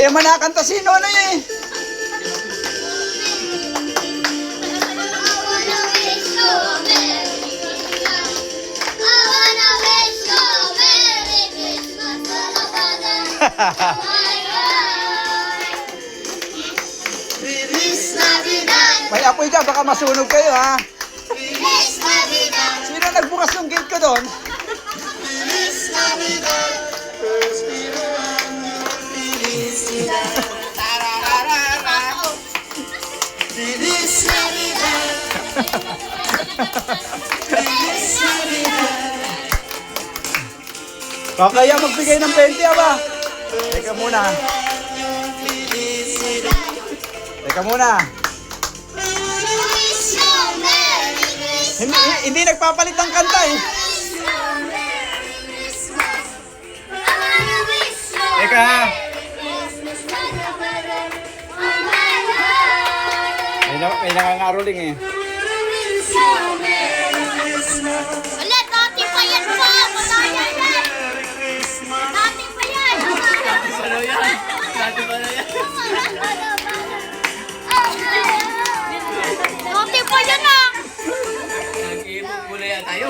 man nakanta si Nonoy eh. May apoy dyan, baka masunog kayo ha. Sino nagbukas ng gate ko doon? Kaya magbigay ng 20 ba? Teka muna. Teka muna. Hindi nagpapalit ng kanta eh. Teka ha. May nangangaroling eh. Ulit, dati pa yan po! Mataya yan! Dati pa yan! Dati pa na yan. Dati pa yan ah! Nag-iipog muna yan tayo.